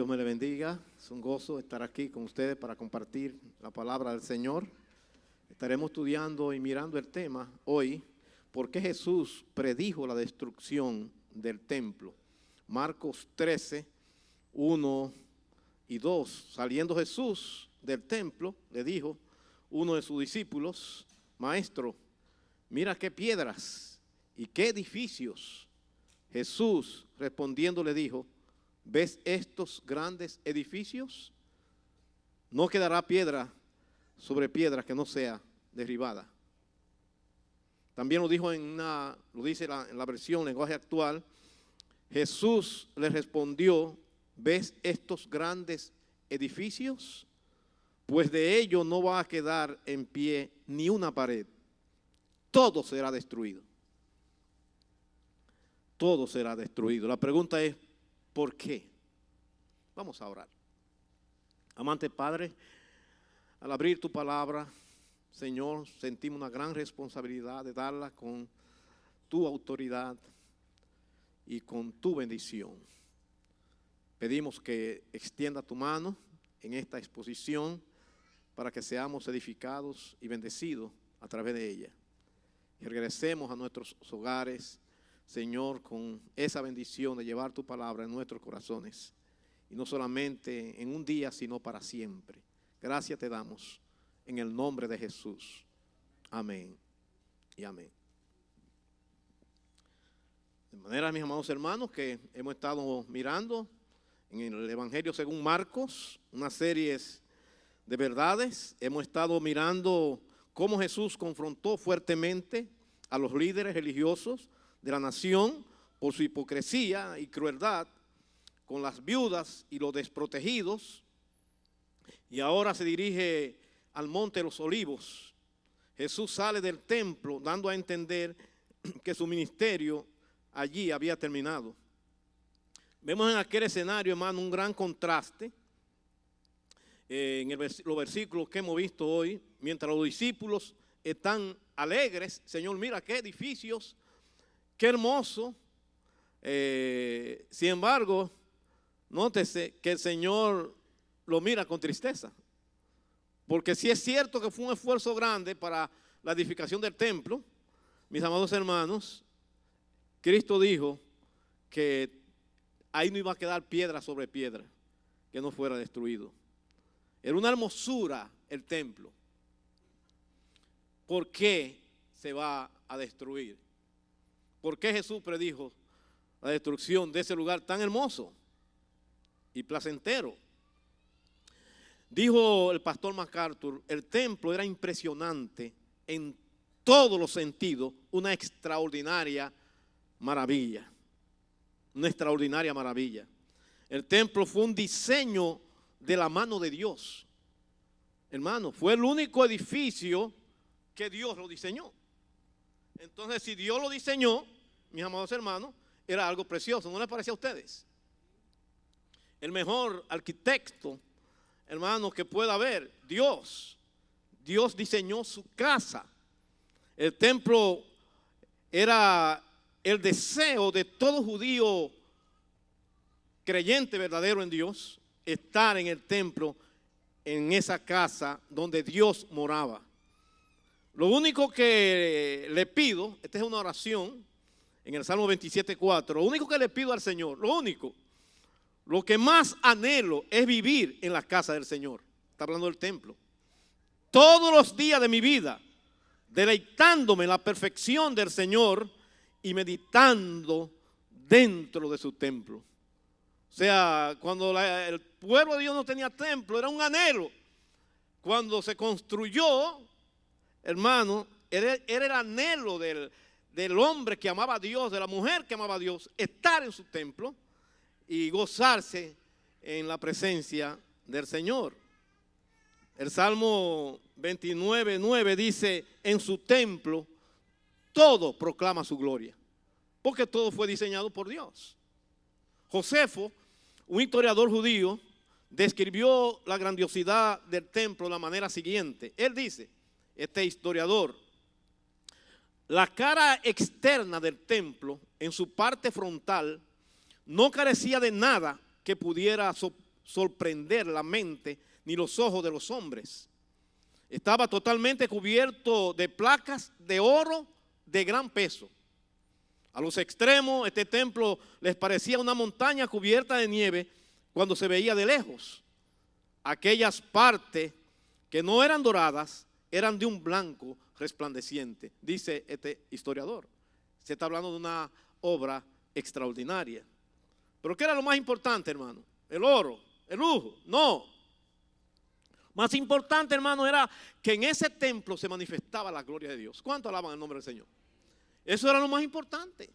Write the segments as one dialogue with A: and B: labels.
A: me le bendiga. Es un gozo estar aquí con ustedes para compartir la palabra del Señor. Estaremos estudiando y mirando el tema hoy, ¿por qué Jesús predijo la destrucción del templo? Marcos 13, 1 y 2. Saliendo Jesús del templo, le dijo uno de sus discípulos: Maestro, mira qué piedras y qué edificios. Jesús respondiendo le dijo: ¿ves estos grandes edificios? No quedará piedra sobre piedra que no sea derribada. También lo dijo lo dice en la versión lenguaje actual. Jesús le respondió: ¿ves estos grandes edificios? Pues de ellos no va a quedar en pie ni una pared. Todo será destruido. Todo será destruido. La pregunta es, ¿por qué? Vamos a orar. Amante Padre, al abrir tu palabra, Señor, sentimos una gran responsabilidad de darla con tu autoridad y con tu bendición. Pedimos que extienda tu mano en esta exposición para que seamos edificados y bendecidos a través de ella. Y regresemos a nuestros hogares, Señor, con esa bendición de llevar tu palabra en nuestros corazones. Y no solamente en un día, sino para siempre. Gracias te damos en el nombre de Jesús. Amén y amén. De manera, mis amados hermanos, que hemos estado mirando en el Evangelio según Marcos, una serie de verdades. Hemos estado mirando cómo Jesús confrontó fuertemente a los líderes religiosos de la nación por su hipocresía y crueldad con las viudas y los desprotegidos. Y ahora se dirige al Monte de los Olivos. Jesús sale del templo dando a entender que su ministerio allí había terminado. Vemos en aquel escenario, hermano, un gran contraste en los versículos que hemos visto hoy. Mientras los discípulos están alegres, Señor, mira qué edificios, qué hermoso. Sin embargo, nótese que el Señor lo mira con tristeza. Porque si es cierto que fue un esfuerzo grande para la edificación del templo, mis amados hermanos, Cristo dijo que ahí no iba a quedar piedra sobre piedra que no fuera destruido. Era una hermosura el templo. ¿Por qué se va a destruir? ¿Por qué Jesús predijo la destrucción de ese lugar tan hermoso y placentero? Dijo el pastor MacArthur, el templo era impresionante en todos los sentidos, una extraordinaria maravilla. Una extraordinaria maravilla. El templo fue un diseño de la mano de Dios. Hermano, fue el único edificio que Dios lo diseñó. Entonces, si Dios lo diseñó, mis amados hermanos, era algo precioso. ¿No les parece a ustedes? El mejor arquitecto, hermano, que pueda haber, Dios. Dios diseñó su casa. El templo era el deseo de todo judío creyente verdadero en Dios, estar en el templo, en esa casa donde Dios moraba. Lo único que le pido, esta es una oración en el Salmo 27:4, lo único que le pido al Señor, lo que más anhelo es vivir en la casa del Señor. Está hablando del templo. Todos los días de mi vida, deleitándome en la perfección del Señor y meditando dentro de su templo. O sea, cuando el pueblo de Dios no tenía templo, era un anhelo. Cuando se construyó, hermano, era el anhelo del hombre que amaba a Dios, de la mujer que amaba a Dios, estar en su templo y gozarse en la presencia del Señor. El Salmo 29:9 dice: en su templo todo proclama su gloria, porque todo fue diseñado por Dios. Josefo, un historiador judío, describió la grandiosidad del templo de la manera siguiente. Él dice, este historiador: la cara externa del templo, en su parte frontal, no carecía de nada que pudiera sorprender la mente ni los ojos de los hombres. Estaba totalmente cubierto de placas de oro de gran peso. A los extremos, este templo les parecía una montaña cubierta de nieve cuando se veía de lejos. Aquellas partes que no eran doradas eran de un blanco resplandeciente, dice este historiador. Se está hablando de una obra extraordinaria. Pero ¿qué era lo más importante, hermano? ¿El oro? ¿El lujo? No. Más importante, hermano, era que en ese templo se manifestaba la gloria de Dios. ¿Cuánto alaban el nombre del Señor? Eso era lo más importante.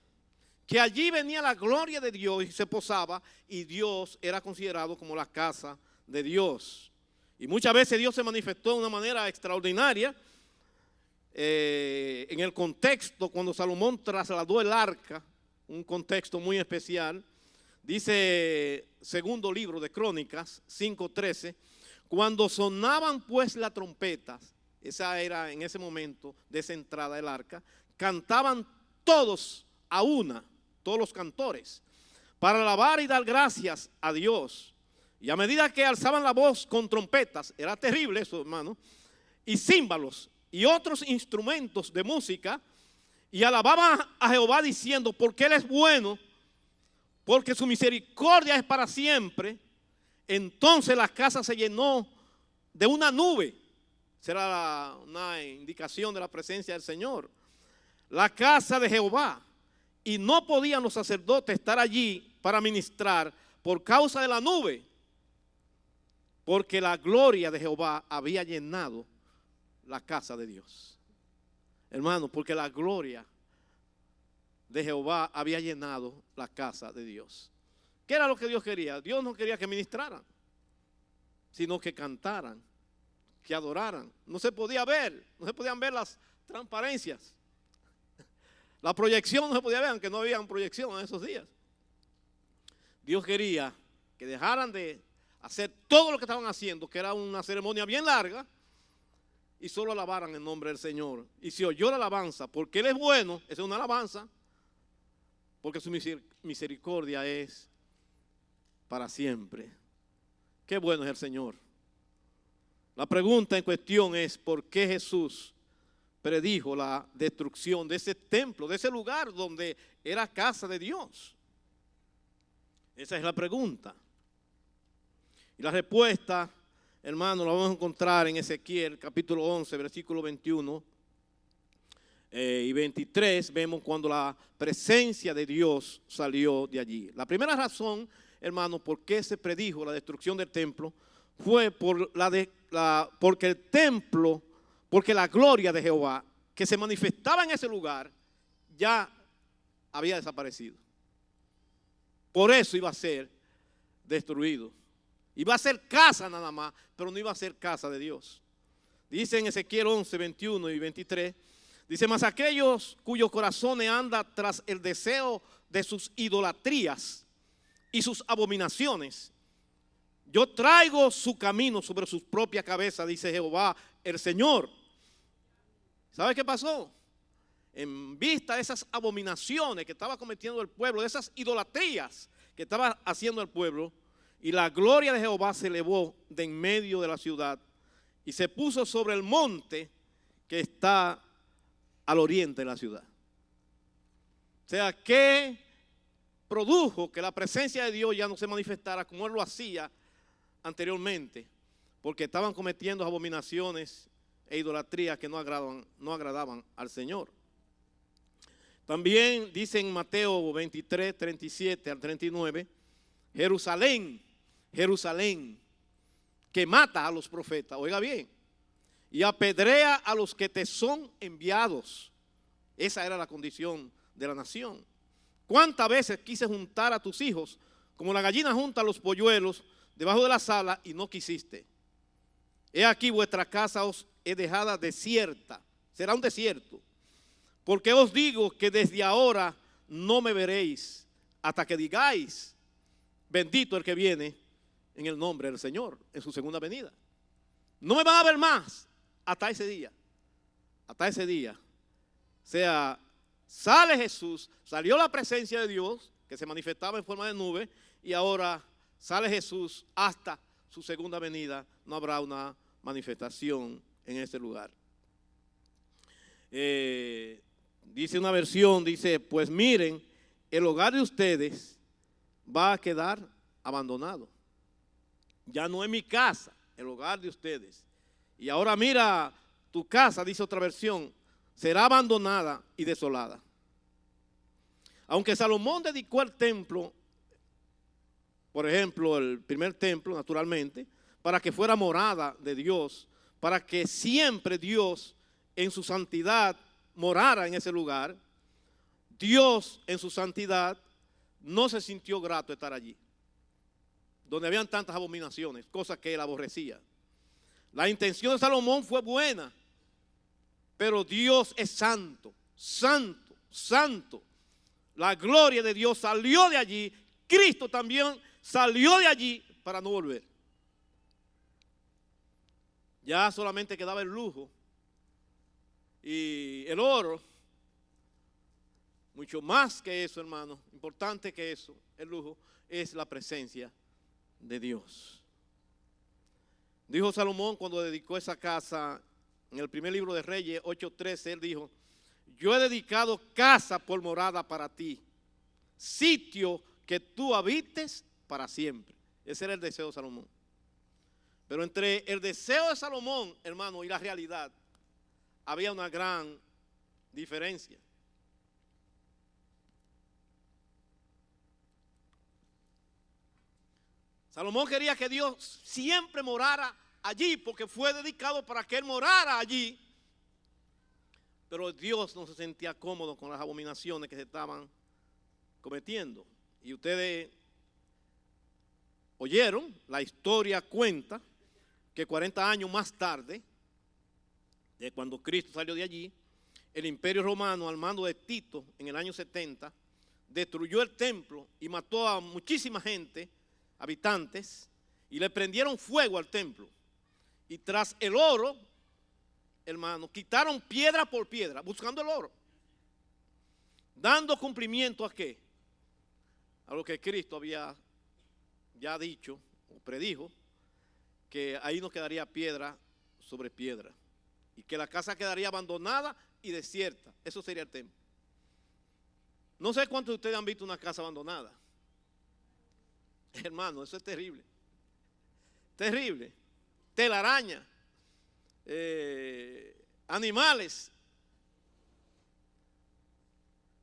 A: Que allí venía la gloria de Dios y se posaba, y Dios era considerado como la casa de Dios. Y muchas veces Dios se manifestó de una manera extraordinaria. En el contexto, cuando Salomón trasladó el arca, un contexto muy especial, dice segundo libro de Crónicas 5:13, cuando sonaban pues las trompetas, esa era en ese momento de esa entrada del arca, cantaban todos a una, todos los cantores, para alabar y dar gracias a Dios. Y a medida que alzaban la voz con trompetas, era terrible eso, hermano, y címbalos y otros instrumentos de música, y alababan a Jehová diciendo, porque Él es bueno, porque su misericordia es para siempre. Entonces la casa se llenó de una nube. Será una indicación de la presencia del Señor. La casa de Jehová. Y no podían los sacerdotes estar allí para ministrar por causa de la nube, porque la gloria de Jehová había llenado la casa de Dios. Hermano, porque la gloria de Jehová había llenado la casa de Dios. ¿Qué era lo que Dios quería? Dios no quería que ministraran, sino que cantaran, que adoraran. No se podía ver, no se podían ver las transparencias. La proyección no se podía ver, aunque no había proyección en esos días. Dios quería que dejaran de hacer todo lo que estaban haciendo, que era una ceremonia bien larga, y solo alabaran el nombre del Señor. Y si oyó la alabanza, porque Él es bueno, esa es una alabanza, porque su misericordia es para siempre. Qué bueno es el Señor. La pregunta en cuestión es, ¿por qué Jesús predijo la destrucción de ese templo, de ese lugar donde era casa de Dios? Esa es la pregunta. Y la respuesta, hermano, la vamos a encontrar en Ezequiel capítulo 11, versículo 21 y 23. Vemos cuando la presencia de Dios salió de allí. La primera razón, hermano, por qué se predijo la destrucción del templo fue porque el templo, porque la gloria de Jehová que se manifestaba en ese lugar ya había desaparecido. Por eso iba a ser destruido. Iba a ser casa nada más, pero no iba a ser casa de Dios. Dice en Ezequiel 11, 21 y 23, dice, mas aquellos cuyos corazones andan tras el deseo de sus idolatrías y sus abominaciones, yo traigo su camino sobre sus propias cabezas, dice Jehová el Señor. ¿Sabe qué pasó? En vista de esas abominaciones que estaba cometiendo el pueblo, de esas idolatrías que estaba haciendo el pueblo, y la gloria de Jehová se elevó de en medio de la ciudad y se puso sobre el monte que está al oriente de la ciudad. O sea, que produjo que la presencia de Dios ya no se manifestara como Él lo hacía anteriormente, porque estaban cometiendo abominaciones e idolatrías que no agradaban al Señor. También dice en Mateo 23, 37 al 39, Jerusalén, Jerusalén, que mata a los profetas, oiga bien, y apedrea a los que te son enviados. Esa era la condición de la nación. ¿Cuántas veces quise juntar a tus hijos como la gallina junta a los polluelos debajo de la sala y no quisiste? He aquí vuestra casa os he dejada desierta, será un desierto. Porque os digo que desde ahora no me veréis hasta que digáis, bendito el que viene en el nombre del Señor, en su segunda venida. No me van a ver más hasta ese día. Hasta ese día. O sea, sale Jesús, salió la presencia de Dios, que se manifestaba en forma de nube, y ahora sale Jesús hasta su segunda venida, no habrá una manifestación en ese lugar. Dice una versión, dice, pues miren, el hogar de ustedes va a quedar abandonado. Ya no es mi casa, el hogar de ustedes. Y ahora mira, tu casa, dice otra versión, será abandonada y desolada. Aunque Salomón dedicó el templo, por ejemplo, el primer templo, naturalmente, para que fuera morada de Dios, para que siempre Dios en su santidad morara en ese lugar, Dios en su santidad no se sintió grato estar allí, donde habían tantas abominaciones, cosas que él aborrecía. La intención de Salomón fue buena, pero Dios es santo, santo, santo. La gloria de Dios salió de allí, Cristo también salió de allí para no volver. Ya solamente quedaba el lujo y el oro. Mucho más que eso, hermano, importante que eso, el lujo, es la presencia de Dios. Dijo Salomón cuando dedicó esa casa, en el primer libro de Reyes 8:13, él dijo, yo he dedicado casa por morada para ti, sitio que tú habites para siempre. Ese era el deseo de Salomón. Pero entre el deseo de Salomón, hermano, y la realidad, había una gran diferencia. Salomón quería que Dios siempre morara allí, porque fue dedicado para que él morara allí. Pero Dios no se sentía cómodo con las abominaciones que se estaban cometiendo. Y ustedes oyeron, la historia cuenta que 40 años más tarde, de cuando Cristo salió de allí, el Imperio Romano, al mando de Tito, en el año 70, destruyó el templo y mató a muchísima gente, habitantes, y le prendieron fuego al templo. Y tras el oro, hermano, quitaron piedra por piedra, buscando el oro, dando cumplimiento a qué, a lo que Cristo había ya dicho o predijo, que ahí no quedaría piedra sobre piedra y que la casa quedaría abandonada y desierta. Eso sería el templo. No sé cuántos de ustedes han visto una casa abandonada. Hermano, eso es terrible. Terrible. Telaraña, animales.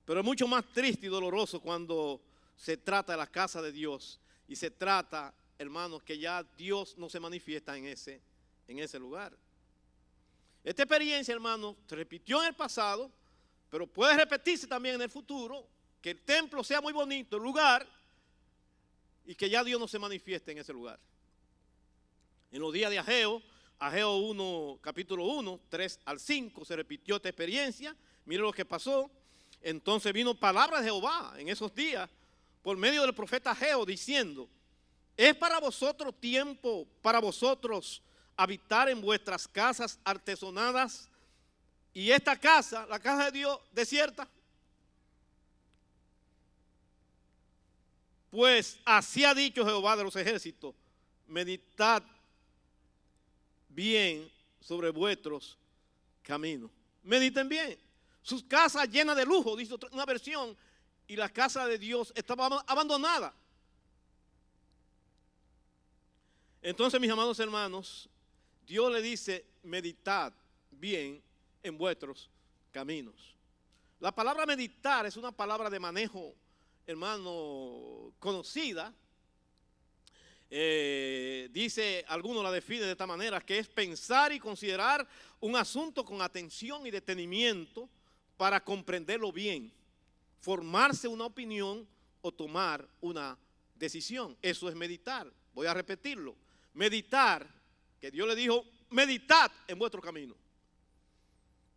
A: Pero es mucho más triste y doloroso cuando se trata de la casa de Dios y se trata, hermanos, que ya Dios no se manifiesta en ese lugar. Esta experiencia, hermanos, se repitió en el pasado, pero puede repetirse también en el futuro, que el templo sea muy bonito, el lugar, y que ya Dios no se manifieste en ese lugar. En los días de Ageo 1, capítulo 1, 3 al 5, se repitió esta experiencia. Mire lo que pasó. Entonces vino palabra de Jehová en esos días, por medio del profeta Ageo, diciendo, es para vosotros tiempo, para vosotros habitar en vuestras casas artesonadas, y esta casa, la casa de Dios, desierta. Pues así ha dicho Jehová de los ejércitos, meditad bien sobre vuestros caminos. Mediten bien. Sus casas llenas de lujo, dice una versión, y la casa de Dios estaba abandonada. Entonces, mis amados hermanos, Dios le dice, meditad bien en vuestros caminos. La palabra meditar es una palabra de manejo, hermano, conocida. Dice, algunos la definen de esta manera, que es pensar y considerar un asunto con atención y detenimiento para comprenderlo bien, formarse una opinión o tomar una decisión. Eso es meditar. Voy a repetirlo. Meditar, que Dios le dijo, meditad en vuestro camino.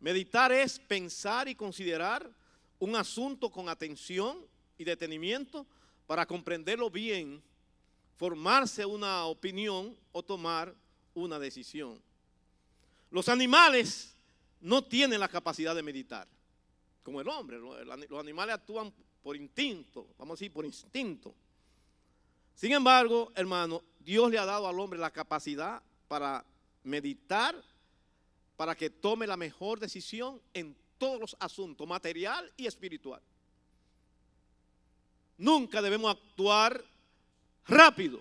A: Meditar es pensar y considerar un asunto con atención y detenimiento para comprenderlo bien, formarse una opinión o tomar una decisión. Los animales no tienen la capacidad de meditar, como el hombre. Los animales actúan por instinto, vamos a decir por instinto. Sin embargo, hermano, Dios le ha dado al hombre la capacidad para meditar, para que tome la mejor decisión en todos los asuntos, material y espiritual. Nunca debemos actuar rápido.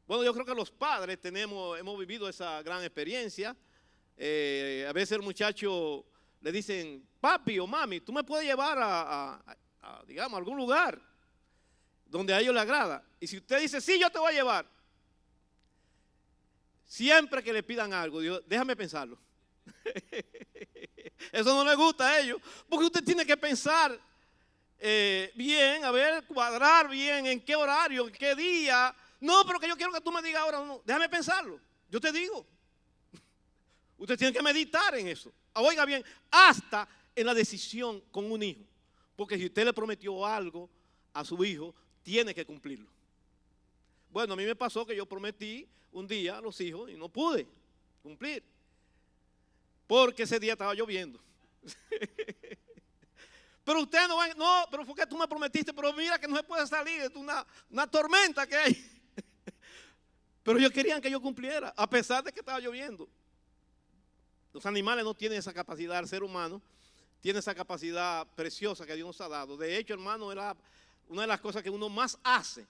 A: Bueno, yo creo que los padres hemos vivido esa gran experiencia. A veces el muchacho le dicen, papi o mami, tú me puedes llevar digamos, a algún lugar donde a ellos les agrada. Y si usted dice, sí, yo te voy a llevar, siempre que le pidan algo, Dios, déjame pensarlo. Eso no le gusta a ellos, porque usted tiene que pensar bien, a ver, cuadrar bien en qué horario, en qué día. No, pero que yo quiero que tú me digas ahora, no, déjame pensarlo. Yo te digo. Usted tiene que meditar en eso. Oiga bien, hasta en la decisión con un hijo. Porque si usted le prometió algo a su hijo, tiene que cumplirlo. Bueno, a mí me pasó que yo prometí un día a los hijos y no pude cumplir. Porque ese día estaba lloviendo. Pero usted no, pero fue que tú me prometiste, pero mira que no se puede salir, es una tormenta que hay. Pero ellos querían que yo cumpliera, a pesar de que estaba lloviendo. Los animales no tienen esa capacidad, el ser humano tiene esa capacidad preciosa que Dios nos ha dado. De hecho, hermano, era una de las cosas que uno más hace.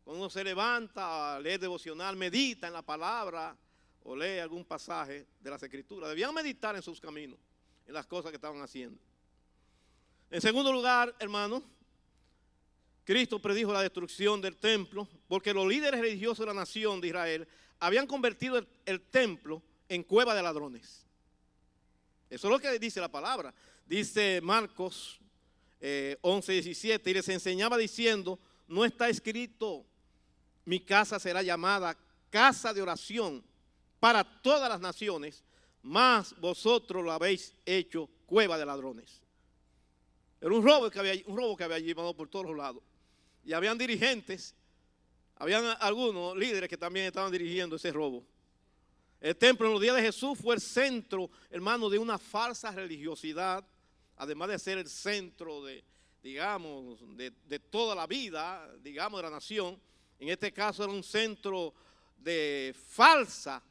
A: Cuando uno se levanta, lee devocional, medita en la palabra o lee algún pasaje de las Escrituras. Debían meditar en sus caminos, en las cosas que estaban haciendo. En segundo lugar, hermano, Cristo predijo la destrucción del templo porque los líderes religiosos de la nación de Israel habían convertido el templo en cueva de ladrones. Eso es lo que dice la palabra. Dice Marcos 11:17, y les enseñaba diciendo, no está escrito, mi casa será llamada casa de oración para todas las naciones, mas vosotros lo habéis hecho cueva de ladrones. Era un robo que había allí, por todos los lados. Y habían dirigentes, habían algunos líderes que también estaban dirigiendo ese robo. El templo en los días de Jesús fue el centro, hermano, de una falsa religiosidad, además de ser el centro de toda la vida, digamos, de la nación. En este caso era un centro de falsa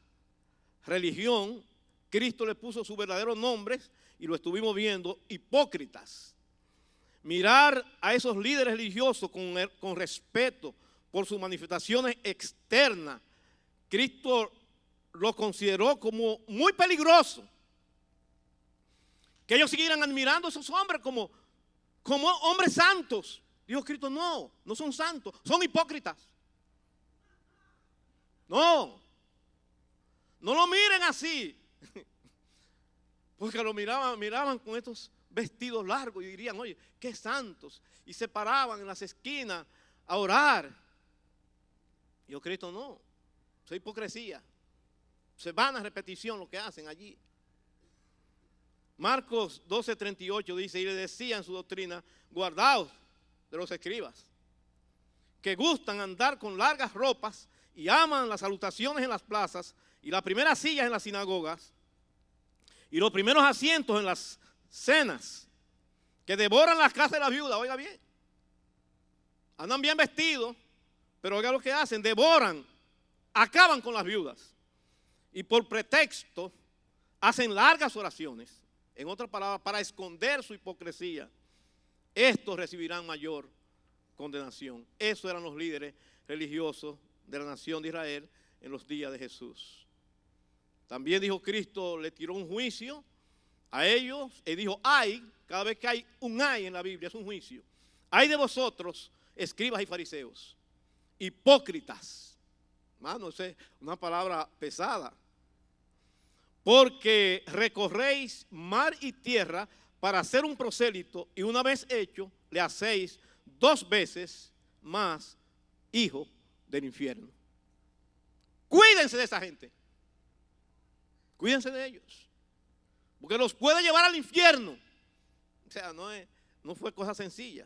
A: religión. Cristo le puso sus verdaderos nombres y lo estuvimos viendo, hipócritas. Mirar a esos líderes religiosos con respeto por sus manifestaciones externas, Cristo lo consideró como muy peligroso. Que ellos siguieran admirando a esos hombres como hombres santos. Dijo Cristo, no son santos, son hipócritas. No lo miren así. Porque lo miraban con estos vestidos largos y dirían, oye, qué santos. Y se paraban en las esquinas a orar. Dijo Cristo, no, eso es hipocresía. Se van a repetición lo que hacen allí. Marcos 12:38 dice, y le decían su doctrina, guardaos de los escribas, que gustan andar con largas ropas y aman las salutaciones en las plazas y las primeras sillas en las sinagogas y los primeros asientos en las cenas, que devoran las casas de la viuda. Oiga bien, andan bien vestidos, pero oiga lo que hacen, devoran, acaban con las viudas y por pretexto hacen largas oraciones. En otras palabras, para esconder su hipocresía, estos recibirán mayor condenación. Esos eran los líderes religiosos de la nación de Israel en los días de Jesús. También dijo Cristo, le tiró un juicio a ellos y dijo, ay, cada vez que hay un ay en la Biblia es un juicio. Ay de vosotros, escribas y fariseos, hipócritas. Mano, esa es una palabra pesada. Porque recorréis mar y tierra para hacer un prosélito y una vez hecho le hacéis 2 veces más hijo del infierno. Cuídense de esa gente. Cuídense de ellos. Porque los puede llevar al infierno. O sea, no fue cosa sencilla.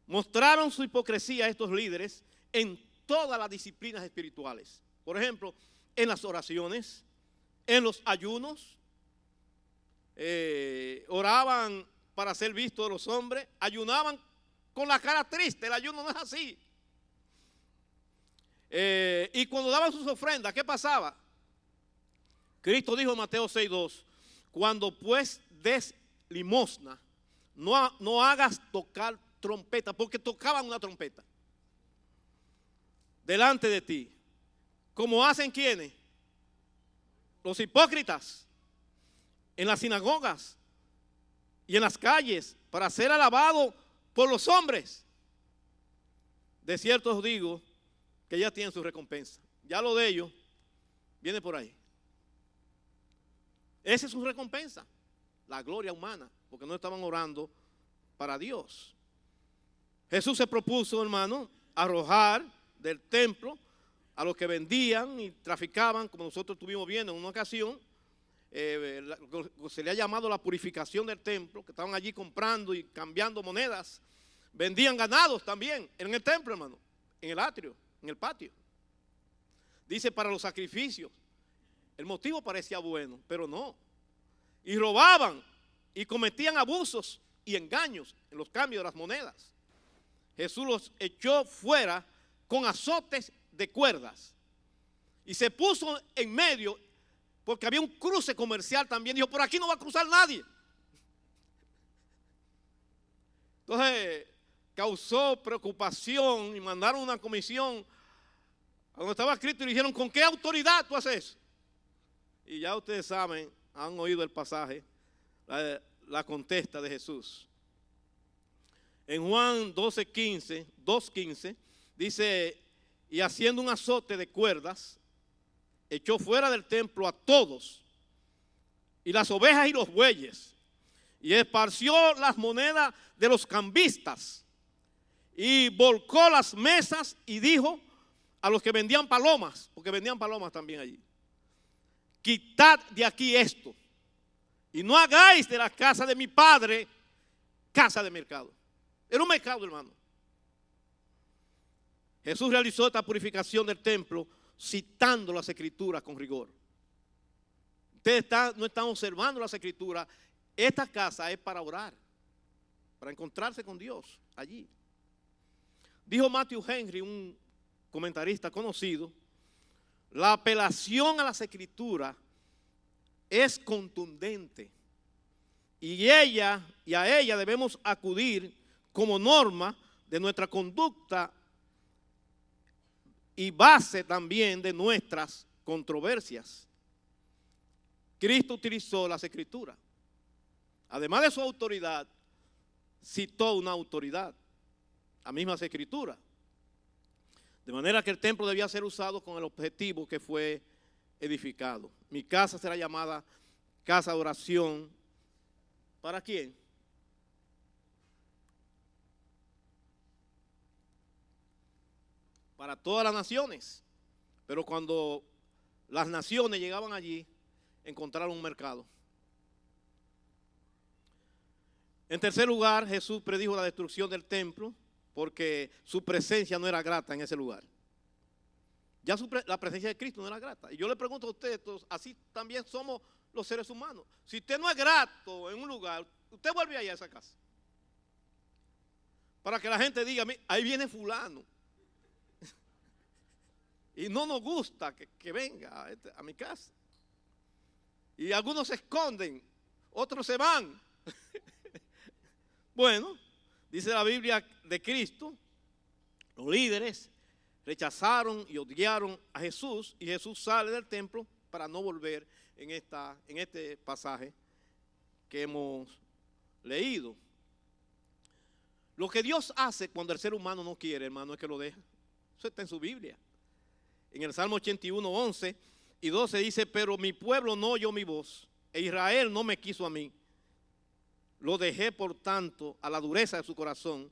A: Mostraron su hipocresía a estos líderes en todas las disciplinas espirituales. Por ejemplo, en las oraciones, en los ayunos, oraban para ser vistos de los hombres, ayunaban con la cara triste. El ayuno no es así. Y cuando daban sus ofrendas, ¿qué pasaba? Cristo dijo en Mateo 6:2, cuando pues des limosna, no hagas tocar trompeta, porque tocaban una trompeta delante de ti, como hacen quienes, los hipócritas, en las sinagogas y en las calles, para ser alabado por los hombres. De cierto os digo que ya tienen su recompensa. Ya lo de ellos viene por ahí. Esa es su recompensa, la gloria humana, porque no estaban orando para Dios. Jesús se propuso, hermano, arrojar del templo a los que vendían y traficaban, como nosotros estuvimos viendo en una ocasión, se le ha llamado la purificación del templo, que estaban allí comprando y cambiando monedas. Vendían ganados también en el templo, hermano, en el atrio, en el patio. Dice para los sacrificios. El motivo parecía bueno, pero no. Y robaban y cometían abusos y engaños en los cambios de las monedas. Jesús los echó fuera con azotes de cuerdas. Y se puso en medio, porque había un cruce comercial también. Dijo, por aquí no va a cruzar nadie. Entonces causó preocupación y mandaron una comisión a donde estaba escrito y le dijeron, ¿con qué autoridad tú haces eso? Y ya ustedes saben, han oído el pasaje, la contesta de Jesús. En Juan 2:15 dice, y haciendo un azote de cuerdas, echó fuera del templo a todos, y las ovejas y los bueyes, y esparció las monedas de los cambistas, y volcó las mesas y dijo a los que vendían palomas, porque vendían palomas también allí, quitad de aquí esto, y no hagáis de la casa de mi padre casa de mercado. Era un mercado, hermano. Jesús realizó esta purificación del templo citando las escrituras con rigor. Ustedes no están observando las escrituras. Esta casa es para orar, para encontrarse con Dios allí. Dijo Matthew Henry, un comentarista conocido, la apelación a las escrituras es contundente y a ella debemos acudir como norma de nuestra conducta y base también de nuestras controversias. Cristo utilizó las escrituras. Además de su autoridad, citó una autoridad, las mismas escrituras. De manera que el templo debía ser usado con el objetivo que fue edificado. Mi casa será llamada casa de oración. ¿Para quién? Para todas las naciones. Pero cuando las naciones llegaban allí, encontraron un mercado. En tercer lugar, Jesús predijo la destrucción del templo porque su presencia no era grata en ese lugar. Ya la presencia de Cristo no era grata. Y yo le pregunto a ustedes, así también somos los seres humanos. Si usted no es grato en un lugar, usted vuelve allá a esa casa. Para que la gente diga, ahí viene fulano. Y no nos gusta que venga a mi casa. Y algunos se esconden, otros se van. Bueno, dice la Biblia de Cristo, los líderes rechazaron y odiaron a Jesús y Jesús sale del templo para no volver en este pasaje que hemos leído. Lo que Dios hace cuando el ser humano no quiere, hermano, es que lo deja. Eso está en su Biblia. En el Salmo 81, 11 y 12 dice, pero mi pueblo no oyó mi voz, e Israel no me quiso a mí. Lo dejé, por tanto, a la dureza de su corazón,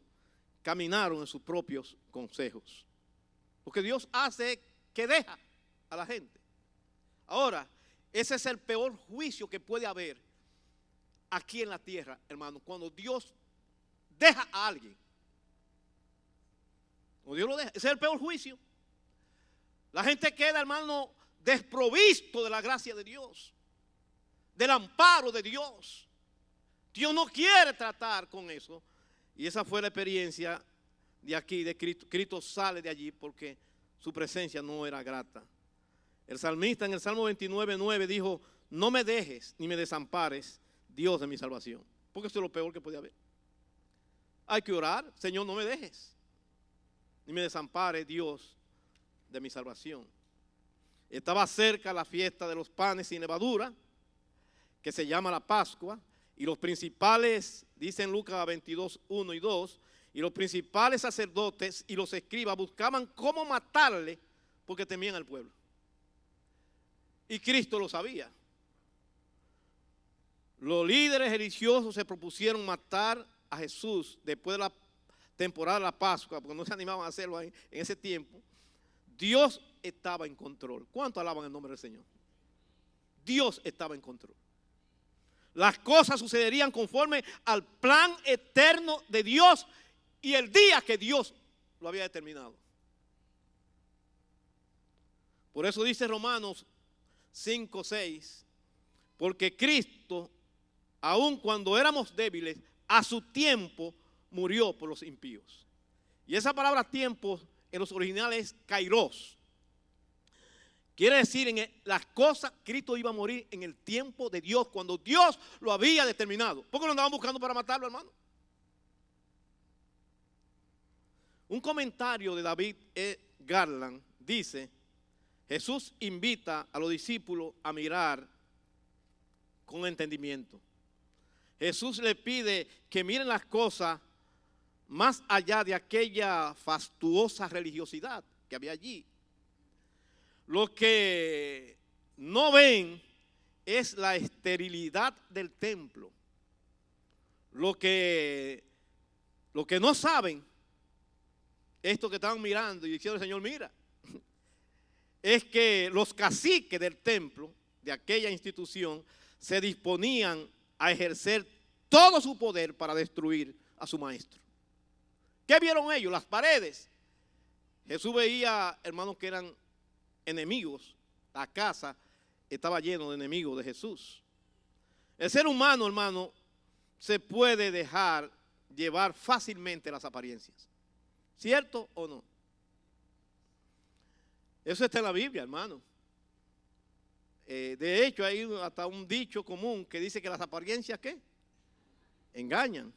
A: caminaron en sus propios consejos. Lo que Dios hace es que deja a la gente. Ahora, ese es el peor juicio que puede haber aquí en la tierra, hermano, cuando Dios deja a alguien. Cuando Dios lo deja, ese es el peor juicio. La gente queda, hermano, desprovisto de la gracia de Dios, del amparo de Dios. Dios no quiere tratar con eso. Y esa fue la experiencia de aquí, de Cristo. Cristo sale de allí porque su presencia no era grata. El salmista en el Salmo 29:9 dijo: no me dejes ni me desampares, Dios de mi salvación. Porque eso es lo peor que puede haber. Hay que orar: Señor, no me dejes ni me desampares, Dios de mi salvación. Estaba cerca la fiesta de los panes sin levadura, que se llama la Pascua, y los principales, dicen Lucas 22:1 y 2, y los principales sacerdotes y los escribas buscaban cómo matarle porque temían al pueblo. Y Cristo lo sabía. Los líderes religiosos se propusieron matar a Jesús después de la temporada de la Pascua, porque no se animaban a hacerlo en ese tiempo. Dios estaba en control. ¿Cuánto alaban el nombre del Señor? Dios estaba en control. Las cosas sucederían conforme al plan eterno de Dios y el día que Dios lo había determinado. Por eso dice Romanos 5:6, porque Cristo, aun cuando éramos débiles, a su tiempo murió por los impíos. Y esa palabra tiempo en los originales es kairos. Quiere decir, en las cosas, Cristo iba a morir en el tiempo de Dios, cuando Dios lo había determinado. ¿Por qué lo andaban buscando para matarlo, hermano? Un comentario de David E. Garland dice: Jesús invita a los discípulos a mirar con entendimiento. Jesús le pide que miren las cosas más allá de aquella fastuosa religiosidad que había allí. Lo que no ven es la esterilidad del templo. Lo que no saben, esto que estaban mirando y diciendo: Señor, mira, es que los caciques del templo, de aquella institución, se disponían a ejercer todo su poder para destruir a su maestro. ¿Qué vieron ellos? Las paredes. Jesús veía, hermanos, que eran enemigos. La casa estaba llena de enemigos de Jesús. El ser humano, hermano, se puede dejar llevar fácilmente las apariencias. ¿Cierto o no? Eso está en la Biblia, hermano. De hecho, hay hasta un dicho común que dice que las apariencias, ¿qué? Engañan.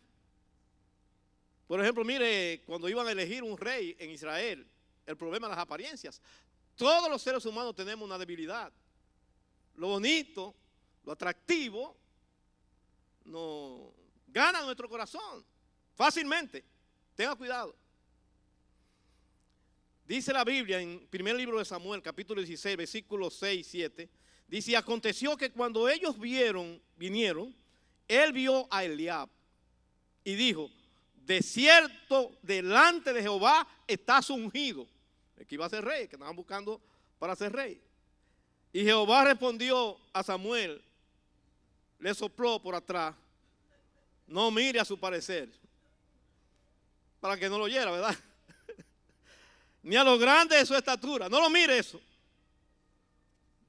A: Por ejemplo, mire, cuando iban a elegir un rey en Israel, el problema de las apariencias. Todos los seres humanos tenemos una debilidad. Lo bonito, lo atractivo, nos gana nuestro corazón fácilmente. Tenga cuidado. Dice la Biblia en primer libro de Samuel, capítulo 16, versículos 6 y 7, dice: y aconteció que cuando ellos vinieron, él vio a Eliab y dijo: de cierto, delante de Jehová estás ungido. El que iba a ser rey, que estaban buscando para ser rey. Y Jehová respondió a Samuel, le sopló por atrás: no mire a su parecer, para que no lo oyera, ¿verdad? Ni a lo grande de su estatura, no lo mire eso,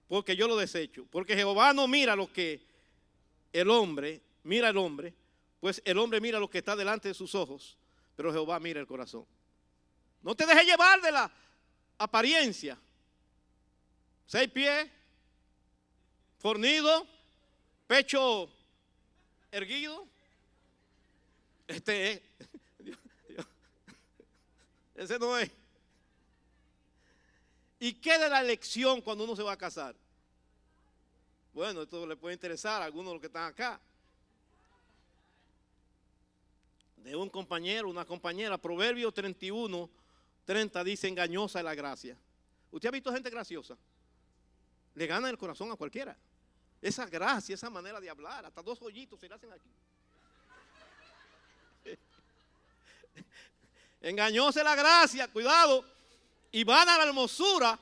A: porque yo lo desecho. Porque Jehová no mira lo que el hombre, mira el hombre, pues el hombre mira lo que está delante de sus ojos, pero Jehová mira el corazón. No te dejes llevar de la apariencia. 6 pies, fornido, pecho erguido. Este es. Ese no es. ¿Y qué de la elección cuando uno se va a casar? Bueno, esto le puede interesar a algunos de los que están acá. De un compañero, una compañera, Proverbios 31:30 dice: engañosa es la gracia. ¿Usted ha visto gente graciosa? Le gana el corazón a cualquiera. Esa gracia, esa manera de hablar, hasta 2 hoyitos se le hacen aquí. Engañosa es la gracia, cuidado. Y vana la hermosura.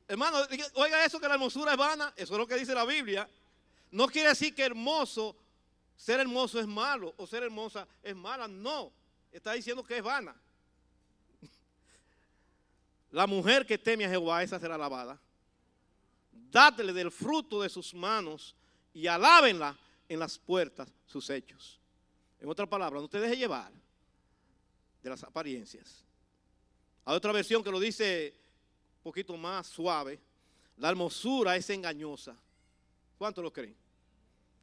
A: Hermano, oiga eso, que la hermosura es vana. Eso es lo que dice la Biblia. No quiere decir que ser hermoso es malo o ser hermosa es mala. No, está diciendo que es vana. La mujer que teme a Jehová, esa será alabada. Dadle del fruto de sus manos y alábenla en las puertas sus hechos. En otras palabras, no te deje llevar de las apariencias. Hay otra versión que lo dice un poquito más suave. La hermosura es engañosa. ¿Cuánto lo creen?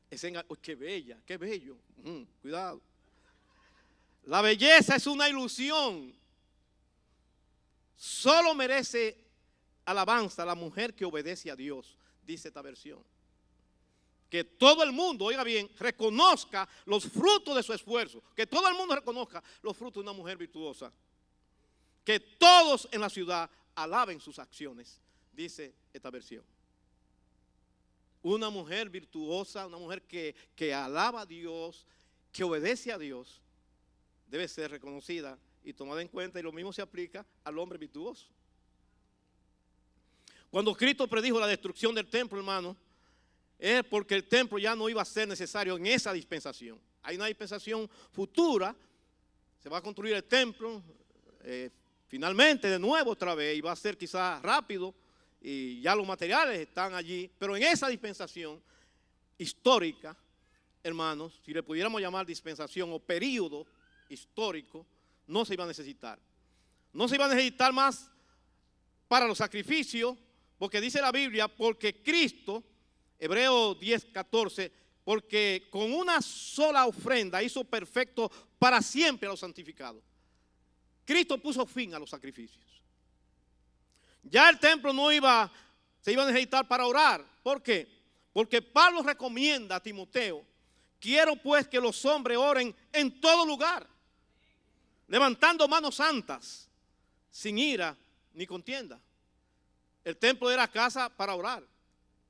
A: Es qué bella, qué bello. Cuidado. La belleza es una ilusión. Solo merece alabanza la mujer que obedece a Dios, dice esta versión. Que todo el mundo, oiga bien, reconozca los frutos de su esfuerzo. Que todo el mundo reconozca los frutos de una mujer virtuosa. Que todos en la ciudad alaben sus acciones, dice esta versión. Una mujer virtuosa, una mujer que alaba a Dios, que obedece a Dios, debe ser reconocida y tomada en cuenta, y lo mismo se aplica al hombre virtuoso. Cuando Cristo predijo la destrucción del templo, hermano, es porque el templo ya no iba a ser necesario en esa dispensación. Hay una dispensación futura, se va a construir el templo, finalmente de nuevo otra vez, y va a ser quizás rápido, y ya los materiales están allí, pero en esa dispensación histórica, hermanos, si le pudiéramos llamar dispensación o período histórico, no se iba a necesitar. No se iba a necesitar más para los sacrificios, porque dice la Biblia, porque Cristo, Hebreos 10:14, porque con una sola ofrenda hizo perfecto para siempre a los santificados. Cristo puso fin a los sacrificios. Ya el templo se iba a necesitar para orar. ¿Por qué? Porque Pablo recomienda a Timoteo, quiero pues que los hombres oren en todo lugar, levantando manos santas, sin ira ni contienda. El templo era casa para orar.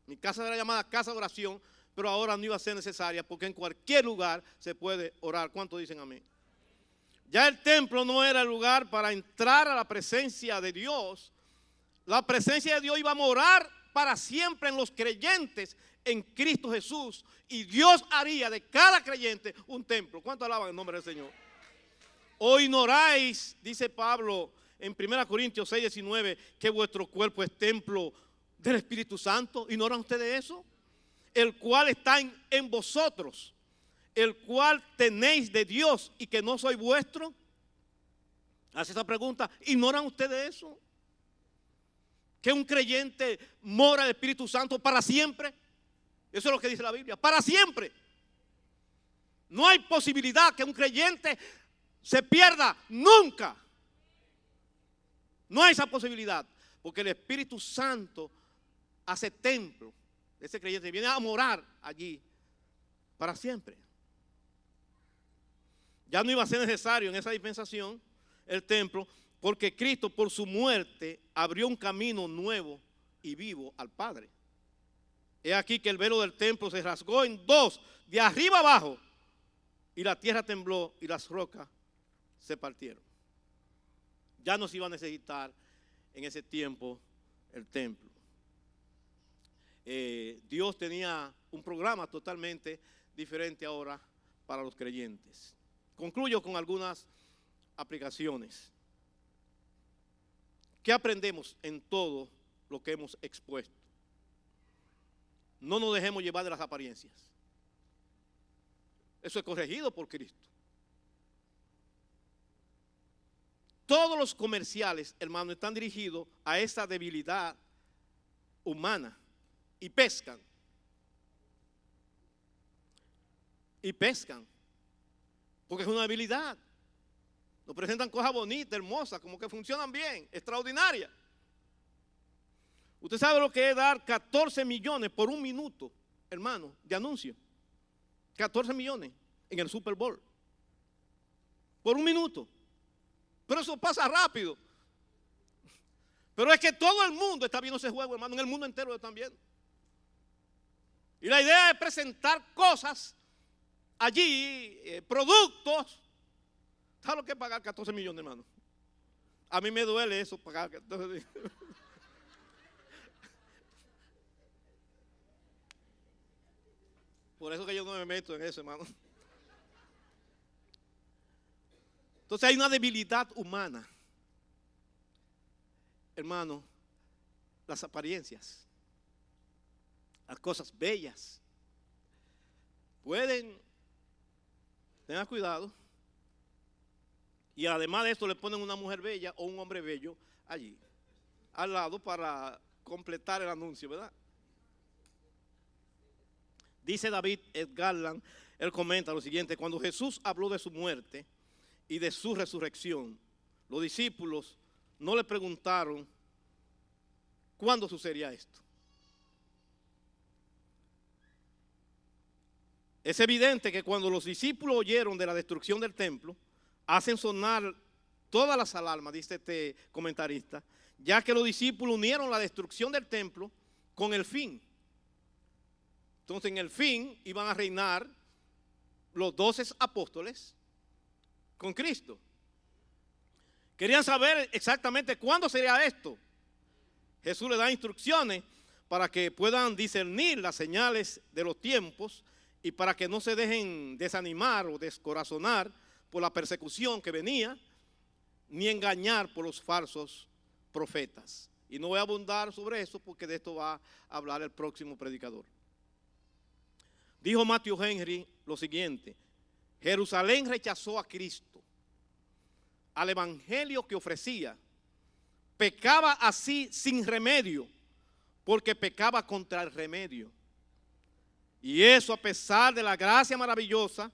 A: Mi casa era llamada casa de oración, pero ahora no iba a ser necesaria porque en cualquier lugar se puede orar. ¿Cuántos dicen amén? Ya el templo no era el lugar para entrar a la presencia de Dios. La presencia de Dios iba a morar para siempre en los creyentes en Cristo Jesús. Y Dios haría de cada creyente un templo. ¿Cuántos alaban el nombre del Señor? O ignoráis, dice Pablo en 1 Corintios 6:19, que vuestro cuerpo es templo del Espíritu Santo. ¿Ignoran ustedes eso? El cual está en vosotros, el cual tenéis de Dios y que no soy vuestro. Hace esa pregunta. ¿Ignoran ustedes eso? Que un creyente mora el Espíritu Santo para siempre. Eso es lo que dice la Biblia, para siempre. No hay posibilidad que un creyente se pierda nunca. No hay esa posibilidad, porque el Espíritu Santo hace templo de ese creyente, viene a morar allí para siempre. Ya no iba a ser necesario en esa dispensación el templo, porque Cristo por su muerte abrió un camino nuevo y vivo al Padre. He aquí que el velo del templo se rasgó en dos, de arriba abajo, y la tierra tembló y las rocas se partieron. Ya no se iba a necesitar en ese tiempo el templo. Dios tenía un programa totalmente diferente ahora para los creyentes. Concluyo con algunas aplicaciones. ¿Qué aprendemos en todo lo que hemos expuesto? No nos dejemos llevar de las apariencias. Eso es corregido por Cristo. Todos los comerciales, hermano, están dirigidos a esa debilidad humana y pescan. Y pescan. Porque es una debilidad. Nos presentan cosas bonitas, hermosas, como que funcionan bien, extraordinarias. Usted sabe lo que es dar 14 millones por un minuto, hermano, de anuncio. 14 millones en el Super Bowl. Por un minuto. Pero eso pasa rápido. Pero es que todo el mundo está viendo ese juego, hermano. En el mundo entero lo están viendo. Y la idea es presentar cosas allí, productos. ¿Sabes lo que es pagar 14 millones, hermano? A mí me duele eso, pagar 14 millones. Por eso que yo no me meto en eso, hermano. Entonces hay una debilidad humana. Hermano, las apariencias, las cosas bellas, pueden, tengan cuidado, Y además de esto le ponen una mujer bella o un hombre bello allí, al lado para completar el anuncio, ¿verdad? Dice David Garland, él comenta lo siguiente: cuando Jesús habló de su muerte y de su resurrección, los discípulos no le preguntaron cuándo sucedería esto. Es evidente que cuando los discípulos oyeron de la destrucción del templo, hacen sonar todas las alarmas, dice este comentarista, ya que los discípulos unieron la destrucción del templo con el fin. Entonces, en el fin iban a reinar los 12 apóstoles con Cristo. Querían saber exactamente cuándo sería esto. Jesús les da instrucciones para que puedan discernir las señales de los tiempos y para que no se dejen desanimar o descorazonar por la persecución que venía, ni engañar por los falsos profetas. Y no voy a abundar sobre eso porque de esto va a hablar el próximo predicador. Dijo Matthew Henry lo siguiente: Jerusalén rechazó a Cristo, al evangelio que ofrecía, pecaba así sin remedio, porque pecaba contra el remedio. Y eso a pesar de la gracia maravillosa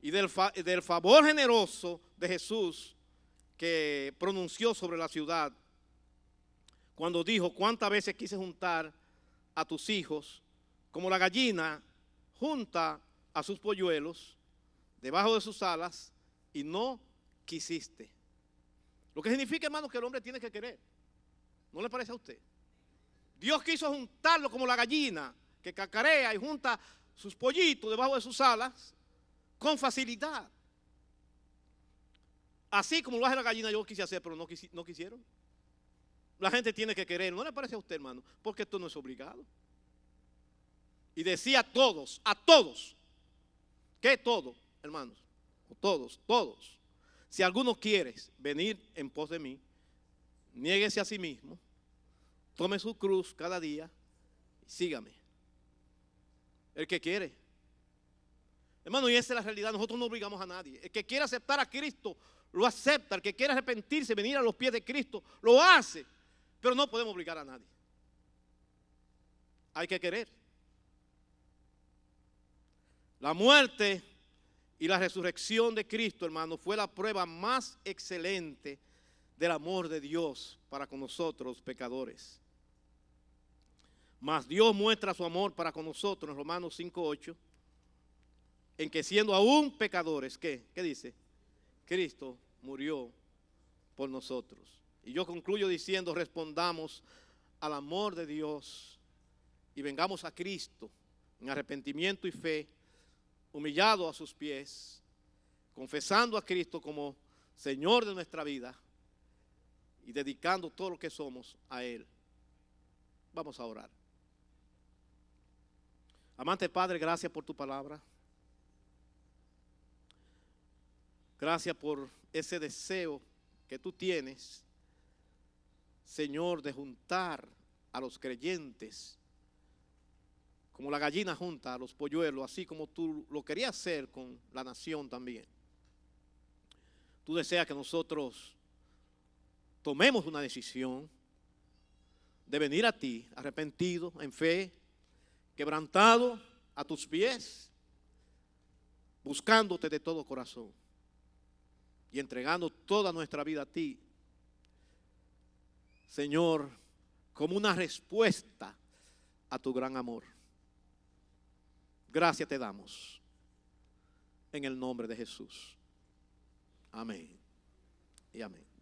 A: y del favor generoso de Jesús que pronunció sobre la ciudad, cuando dijo: cuántas veces quise juntar a tus hijos como la gallina junta a sus polluelos debajo de sus alas, y no quisiste. Lo que significa, hermano, que el hombre tiene que querer. ¿No le parece a usted? Dios quiso juntarlo como la gallina que cacarea y junta sus pollitos debajo de sus alas con facilidad. Así como lo hace la gallina, yo quise hacer, pero no quisieron. La gente tiene que querer. ¿No le parece a usted, hermano? Porque esto no es obligado. Y decía a todos, ¿qué todos, hermanos? Todos. Si alguno quiere venir en pos de mí, niéguese a sí mismo, tome su cruz cada día y sígame. El que quiere. Hermano, y esa es la realidad. Nosotros no obligamos a nadie. El que quiere aceptar a Cristo, lo acepta. El que quiere arrepentirse, venir a los pies de Cristo, lo hace. Pero no podemos obligar a nadie. Hay que querer. La muerte y la resurrección de Cristo, hermano, fue la prueba más excelente del amor de Dios para con nosotros, pecadores. Mas Dios muestra su amor para con nosotros en Romanos 5:8, en que siendo aún pecadores, ¿qué dice? Cristo murió por nosotros. Y yo concluyo diciendo: respondamos al amor de Dios y vengamos a Cristo en arrepentimiento y fe, humillado a sus pies, confesando a Cristo como Señor de nuestra vida y dedicando todo lo que somos a Él. Vamos a orar. Amante Padre, gracias por tu palabra. Gracias por ese deseo que tú tienes, Señor, de juntar a los creyentes como la gallina junta a los polluelos, así como tú lo querías hacer con la nación también. Tú deseas que nosotros tomemos una decisión de venir a ti, arrepentido, en fe, quebrantado a tus pies, buscándote de todo corazón y entregando toda nuestra vida a ti, Señor, como una respuesta a tu gran amor. Gracias te damos en el nombre de Jesús. Amén y amén.